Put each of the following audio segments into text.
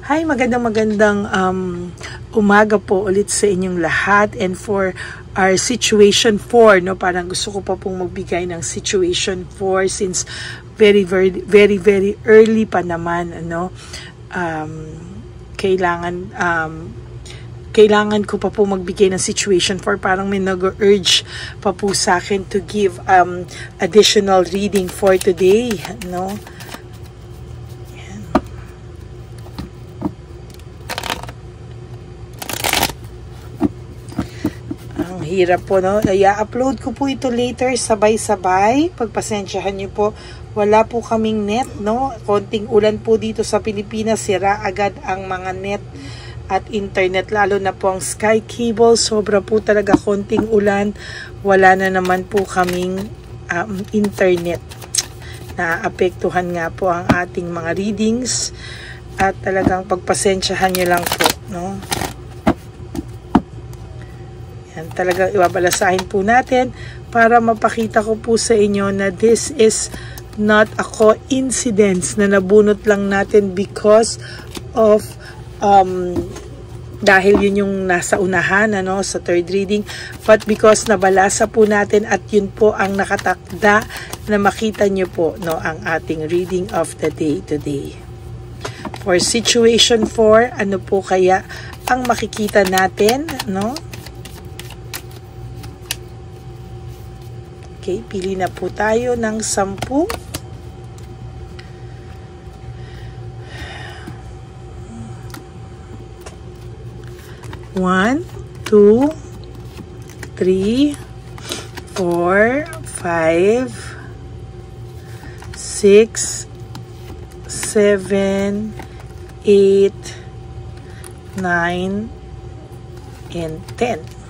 Hi, magandang umaga po ulit sa inyong lahat. And for our situation 4, no, parang gusto ko pa pong magbigay ng situation 4 since very early pa naman, ano. Kailangan ko pa po magbigay ng situation 4. Parang may nag-urge pa po sa akin to give additional reading for today, no. Hirap po, no? I-upload ko po ito later sabay-sabay. Pagpasensyahan nyo po, wala po kaming net, no? Konting ulan po dito sa Pilipinas, sira agad ang mga net at internet, lalo na po ang Sky Cable. Sobra po talaga, konting ulan, wala na naman po kaming internet. Naapektuhan nga po ang ating mga readings at talagang pagpasensyahan nyo lang po, no? Yan, talagang ibabalasahin po natin para mapakita ko po sa inyo na this is not a coincidence na nabunot lang natin because of dahil yun yung nasa unahan, ano, sa third reading, but because nabalasa po natin at yun po ang nakatakda na makita nyo po, no, ang ating reading of the day today. For situation 4, ano po kaya ang makikita natin, no? Okay, pili na po tayo ng 10. 1, 2, 3, 4, 5, 6, 7, 8, 9, and 10.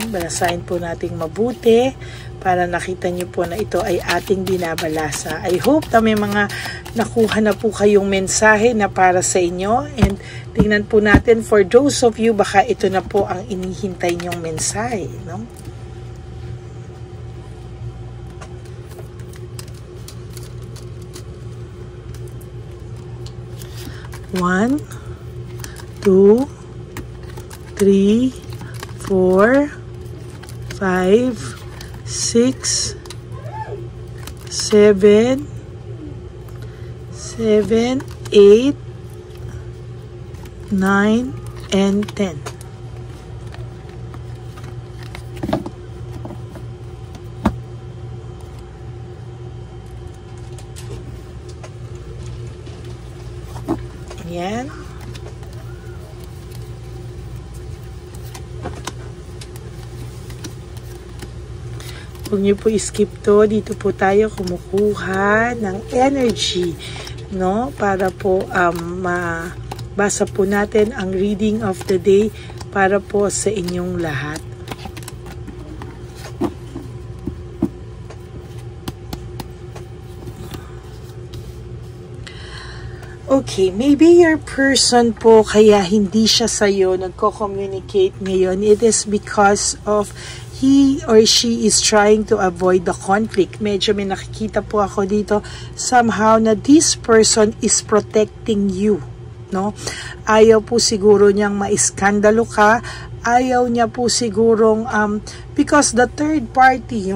Balasahin po nating mabuti para nakita nyo po na ito ay ating binabalasa. I hope na may mga nakuha na po kayong mensahe na para sa inyo, and tingnan po natin for those of you, baka ito na po ang inihintay nyong mensahe, no? One, 2, 3, 4, 5, 6, 7, 8, 9, and 10. Yan. Huwag niyo po skip to. Dito po tayo kumukuha ng energy, no? Para po mabasa po natin ang reading of the day para po sa inyong lahat. Okay, maybe your person po kaya hindi siya sa'yo nagko-communicate ngayon. It is because of he or she is trying to avoid the conflict. Medyo may nakikita po ako dito somehow na this person is protecting you, no? Ayaw po siguro niyang maiskandalo ka. Ayaw niya po sigurong because the third party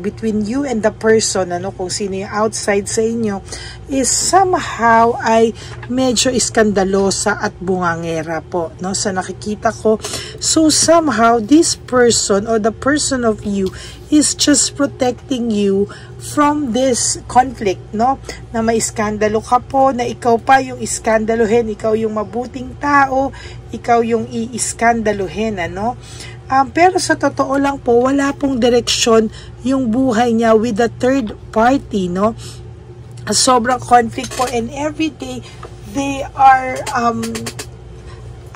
between you and the person, ano, kung sino yung outside sa inyo, is somehow ay medyo iskandalosa at bungangera po, no, sa nakikita ko. So somehow this person or the person of you is just protecting you from this conflict, no? Na may iskandalo ka po, na ikaw pa yung iskandaluhin, ikaw yung mabuting tao, ikaw yung iiskandaluhin, ano? Pero sa totoo lang po, wala pong direksyon yung buhay niya with the third party, no? Sobrang conflict po, and every day they are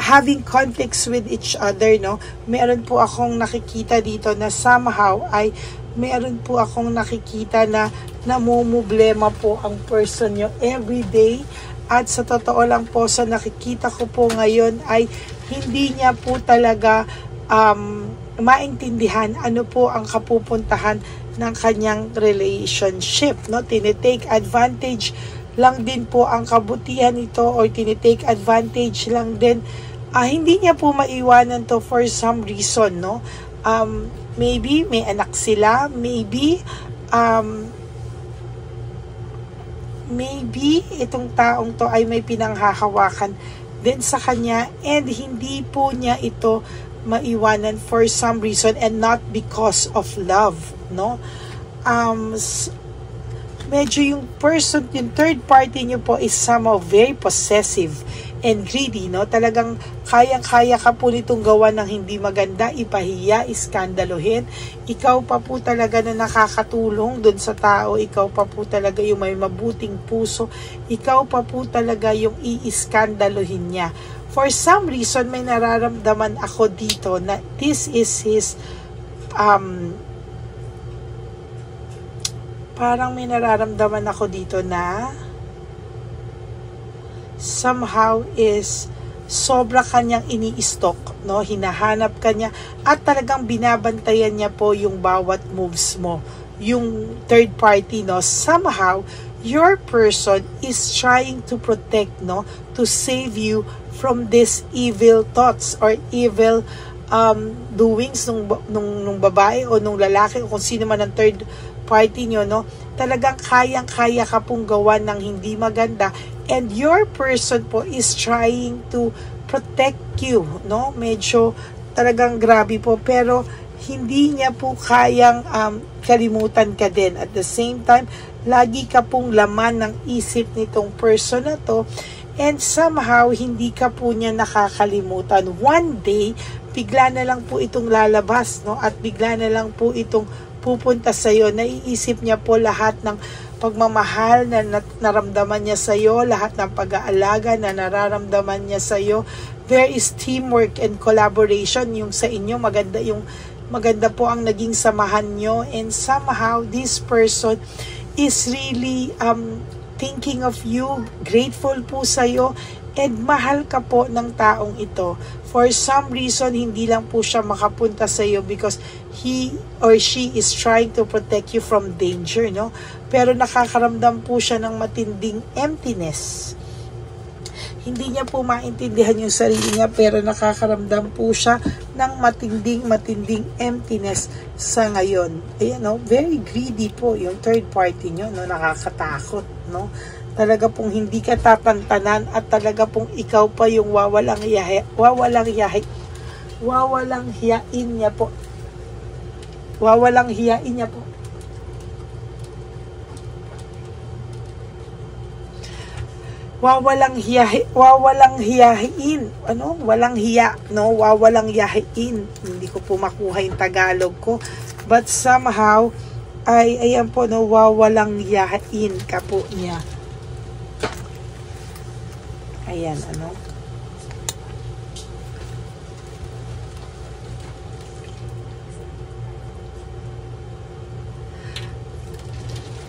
having conflicts with each other, no? Meron po akong nakikita dito na somehow ay meron po akong nakikita na namumblema po ang person nyo every day. At sa totoo lang po, sa nakikita ko po ngayon ay hindi niya po talaga maintindihan ano po ang kapupuntahan ng kanyang relationship, no? Tinitake advantage lang din po ang kabutihan nito, or tinitake advantage lang din. Hindi niya po maiwanan to for some reason, no? Maybe may anak sila, maybe itong taong to ay may pinanghahawakan din sa kanya, and hindi po niya ito maiwanan for some reason and not because of love, no? Medyo yung person, yung third party niyo po is somehow very possessive and greedy, no? Talagang kayang-kaya ka po nitong gawa ng hindi maganda, ipahiya, iskandaluhin. Ikaw pa po talaga na nakakatulong dun sa tao, ikaw pa po talaga yung may mabuting puso, ikaw pa po talaga yung iiskandaluhin niya. For some reason, may nararamdaman ako dito na this is his parang may nararamdaman ako dito na somehow is sobra kanyang ini-stalk, no? Hinahanap kanya at talagang binabantayan niya po yung bawat moves mo, yung third party, no? Somehow your person is trying to protect, no, to save you from these evil thoughts or evil doings nung babae o nung lalaki o kung sino man ang third party nyo, no? Talagang kayang-kaya ka pong gawa ng hindi maganda, and your person po is trying to protect you, no? Medyo talagang grabe po, pero hindi niya po kayang kalimutan ka din. At the same time, lagi ka pong laman ng isip nitong person na to, and somehow hindi ka po niya nakakalimutan. One day, bigla na lang po itong lalabas, no? At bigla na lang po itong pupunta sa iyo. Naiisip niya po lahat ng pagmamahal na naramdaman niya sa iyo, lahat ng pag-aalaga na nararamdaman niya sa iyo. There is teamwork and collaboration yung sa inyo. Maganda po ang naging samahan nyo, and somehow this person is really thinking of you, grateful po sa iyo, and mahal ka po ng taong ito. For some reason, hindi lang po siya makapunta sa iyo because he or she is trying to protect you from danger, no? Pero nakakaramdam po siya ng matinding emptiness. Hindi niya po maintindihan yung sarili niya, pero nakakaramdam po siya ng matinding emptiness sa ngayon. Ayan, no? Very greedy po yung third party nyo, no? Nakakatakot, no? Talaga pong hindi ka tatantanan, at talaga pong ikaw pa yung wawalang hiyain niya po. Wawalang hiyain niya po. Wawalang hiyain. Ano? Walang hiya, no? Wawalang hiyain. Hindi ko po makuha yung Tagalog ko. But somehow, ayan po, no? Wawalang hiyain ka po niya. Ayan, ano?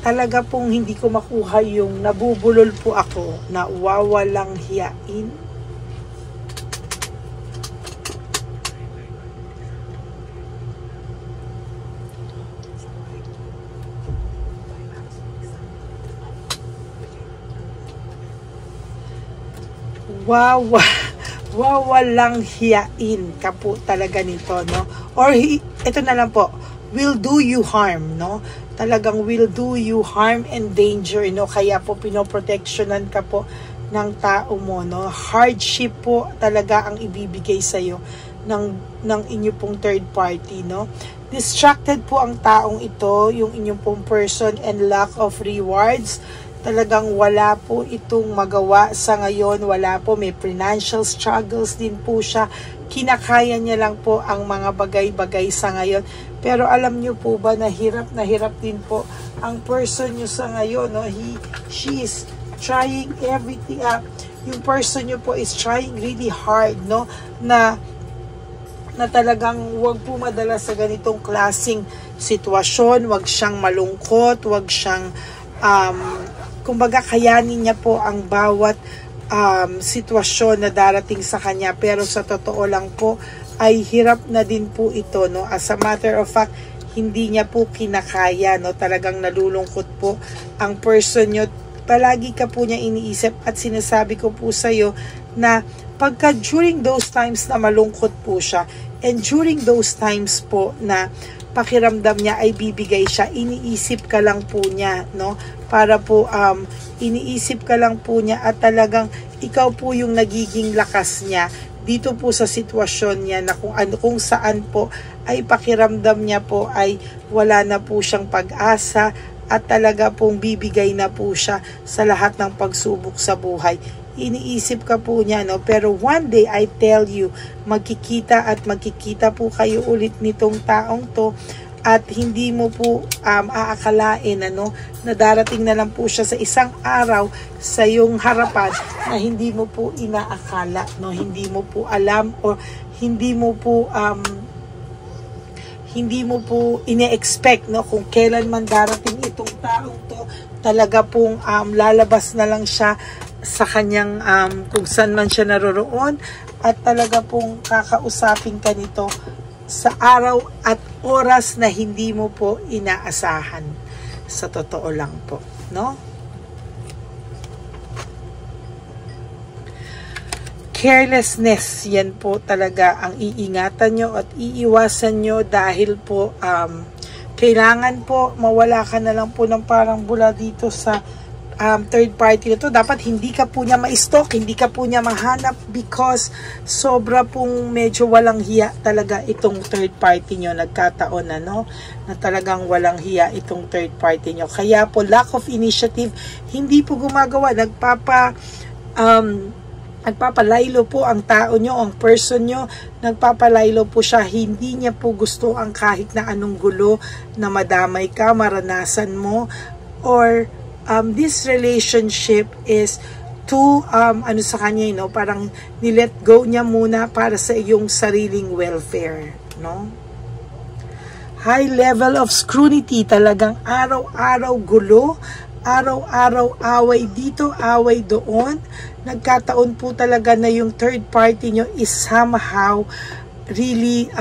Talaga pong hindi ko makuha yung nabubulol po ako na wawalang hiyain. Wawalang hiyain ka po talaga nito, no? Or ito na lang po, will do you harm, no? Talagang will do you harm and danger, no? Kaya po pinoprotectionan ka po ng tao mo, no? Hardship po talaga ang ibibigay sa iyo ng inyo pong third party, no? Distracted po ang taong ito, yung inyong pong person, and lack of rewards. Talagang wala po itong magawa sa ngayon, wala po, may financial struggles din po siya. Kinakaya niya lang po ang mga bagay-bagay sa ngayon. Pero alam niyo po ba na hirap din po ang person niyo sa ngayon, no? She is trying everything. Yung person niyo po is trying really hard, no? Na talagang wag po madala sa ganitong klaseng sitwasyon, wag siyang malungkot, wag siyang kumbaga kayanin niya po ang bawat sitwasyon na darating sa kanya, pero sa totoo lang po ay hirap na din po ito, no? As a matter of fact, hindi niya po kinakaya, no? Talagang nalulungkot po ang person niyo. Palagi ka po niya iniisip, at sinasabi ko po sa iyo na pagka during those times na malungkot po siya, and during those times po na pakiramdam niya ay bibigay siya, iniisip ka lang po niya, no? Para po iniisip ka lang po niya, at talagang ikaw po yung nagiging lakas niya dito po sa sitwasyon niya, na kung saan po ay pakiramdam niya po ay wala na po siyang pag-asa, at talaga pong bibigay na po siya sa lahat ng pagsubok sa buhay. Iniisip ka po niya, no? Pero one day, I tell you, magkikita po kayo ulit nitong taong to, at hindi mo po aakalain, ano, na darating na lang po siya sa isang araw sa iyong harapan na hindi mo po inaakala, no? Hindi mo po alam, o hindi mo po ine-expect, no, kung kailan man darating itong taong to. Talaga pong lalabas na lang siya sa kanyang kung saan man siya naroroon, at talaga pong kakausapin ka nito sa araw at oras na hindi mo po inaasahan. Sa totoo lang po, no? Carelessness, yan po talaga ang iingatan nyo at iiwasan nyo, dahil po kailangan po mawala ka na lang po ng parang bula dito sa third party na to. Dapat hindi ka po niya ma-stalk, hindi ka po niya mahanap, because sobra pong medyo walang hiya talaga itong third party nyo. Nagkataon na, no? Na talagang walang hiya itong third party nyo. Kaya po lack of initiative, hindi po gumagawa, nagpapalaylo po ang tao nyo, ang person nyo, nagpapalaylo po siya. Hindi niya po gusto ang kahit na anong gulo na madamay ka, maranasan mo, or this relationship is too, sa kanya, no? Parang nilet go niya muna para sa iyong sariling welfare, no? High level of scrutiny, talagang araw-araw gulo, araw-araw away dito, away doon. Nagkataon po talaga na yung third party nyo is somehow really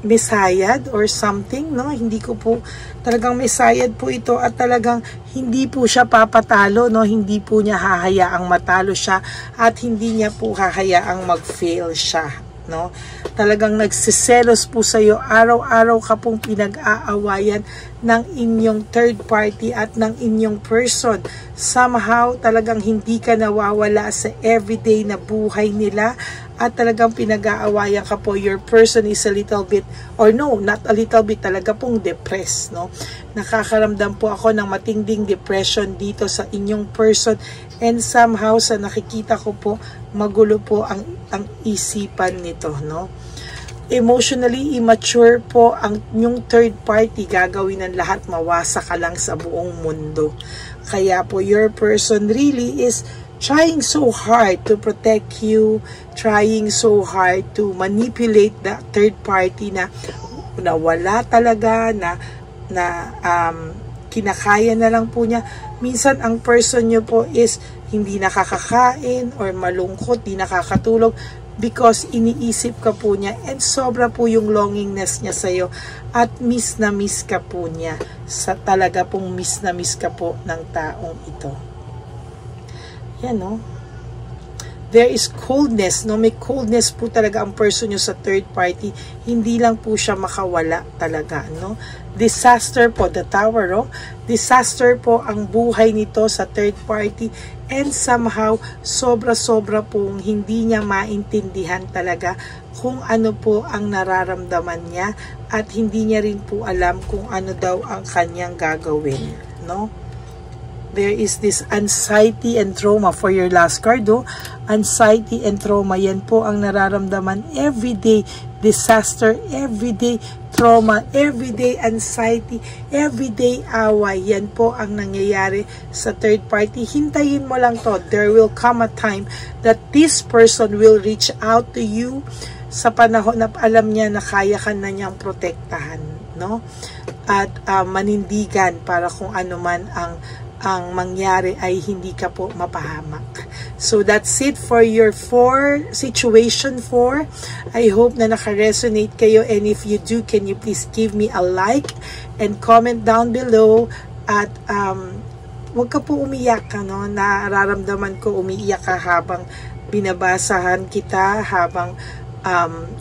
mesayad or something, no? Hindi ko po talagang mesayad po ito, at talagang hindi po siya papatalo, no? Hindi po niya hahayaang matalo siya, at hindi niya po hahayaang mag-fail siya, no? Talagang nagsiselos po sa iyo, araw-araw ka pong pinag-aawayan ng inyong third party at ng inyong person. Somehow talagang hindi ka nawawala sa everyday na buhay nila, at talagang pinag-aawayan ka po. Your person is a little bit, or no, not a little bit, talaga pong depressed, no? Nakakaramdam po ako ng matinding depression dito sa inyong person, and somehow sa nakikita ko po, magulo po ang isipan nito, no? Emotionally immature po ang yung third party, gagawin ng lahat, mawasa ka lang sa buong mundo. Kaya po your person really is trying so hard to protect you, trying so hard to manipulate the third party na wala talaga, na kinakaya na lang po niya. Minsan ang person nyo po is hindi nakakakain or malungkot, di nakakatulog, because iniisip ka po niya, and sobra po yung longingness niya sa'yo, at miss na miss ka po niya. Talaga pong miss na miss ka po ng taong ito. Yan, no? There is coldness, no? May coldness po talaga ang person nyo sa third party. Hindi lang po siya makawala talaga, no? Disaster po, the tower, oh. Disaster po ang buhay nito sa third party, and somehow sobra-sobra pong hindi niya maintindihan talaga kung ano po ang nararamdaman niya at hindi niya rin po alam kung ano daw ang kanyang gagawin, no? There is this anxiety and trauma for your last card, oh. Anxiety and trauma, yan po ang nararamdaman everyday disaster, everyday trauma, everyday anxiety, everyday away. Yan po ang nangyayari sa third party. Hintayin mo lang to. There will come a time that this person will reach out to you sa panahon na alam niya na kaya ka na niyang protektahan, no? At manindigan para kung ano man ang mangyari ay hindi ka po mapahamak. So that's it for your situation 4. I hope na naka-resonate kayo, and if you do, can you please give me a like and comment down below. At wag ka po umiyak, no? Nararamdaman ko umiiyak ka habang binabasahan kita, habang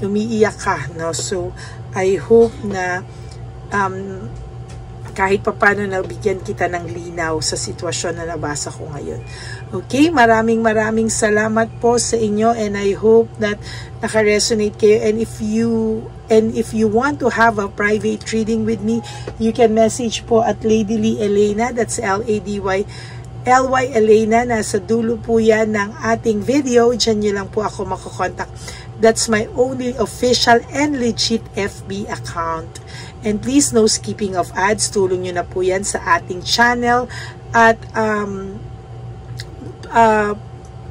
umiiyak ka, no? So I hope na kahit papano nabigyan kita ng linaw sa sitwasyon na nabasa ko ngayon. Okay, maraming salamat po sa inyo, and I hope that naka-resonate kayo. And if you want to have a private reading with me, you can message po at Lady Lee Elena, that's LADY LY Elena, nasa dulo po yan ng ating video. Diyan nyo lang po ako makokontak. That's my only official and legit FB account. And please, no skipping of ads. Tulong nyo na po yan sa ating channel. At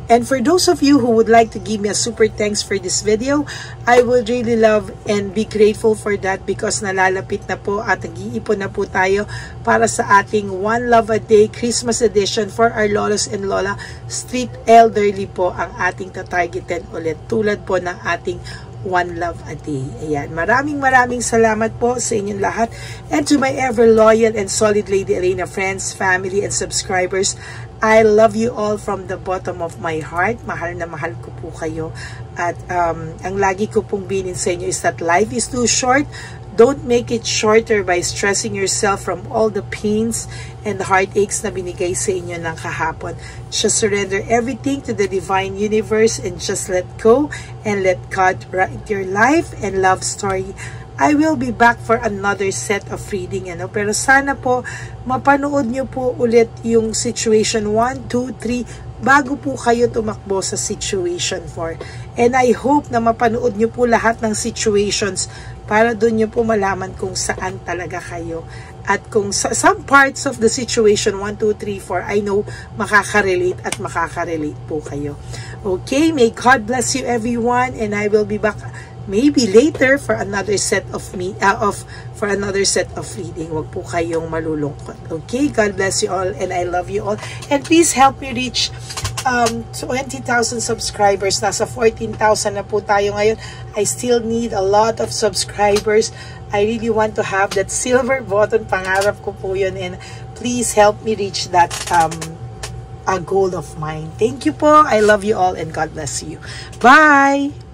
and for those of you who would like to give me a super thanks for this video, I would really love and be grateful for that, because nalalapit na po at nag-iipon na po tayo para sa ating One Love a Day Christmas edition for our lolas and lola. Street elderly po ang ating tatargeted ulit, tulad po ng ating One Love a Day. Ayan. Maraming salamat po sa inyong lahat. And to my ever loyal and solid Lady Elena friends, family, and subscribers, I love you all from the bottom of my heart. Mahal na mahal ko po kayo. At ang lagi ko pong binin sa inyo is that life is too short. Don't make it shorter by stressing yourself from all the pains and the heartaches na binigay sa inyo ng kahapon. Just surrender everything to the divine universe and just let go and let God write your life and love story. I will be back for another set of reading, ano? Pero sana po mapanood nyo po ulit yung situation 1, 2, 3 bago po kayo tumakbo sa situation 4. And I hope na mapanood nyo po lahat ng situations para doon nyo po malaman kung saan talaga kayo. At kung some parts of the situation 1, 2, 3, 4, I know makaka-relate at makaka-relate po kayo. Okay, may God bless you everyone, and I will be back maybe later for another set of reading. Wag po kayong malulungkot. Okay, God bless you all, and I love you all. And please help me reach 20,000 subscribers. Nasa 14,000 na po tayo ngayon. I still need a lot of subscribers. I really want to have that silver button. Pangarap ko po yun, and please help me reach that a goal of mine. Thank you po. I love you all, and God bless you. Bye!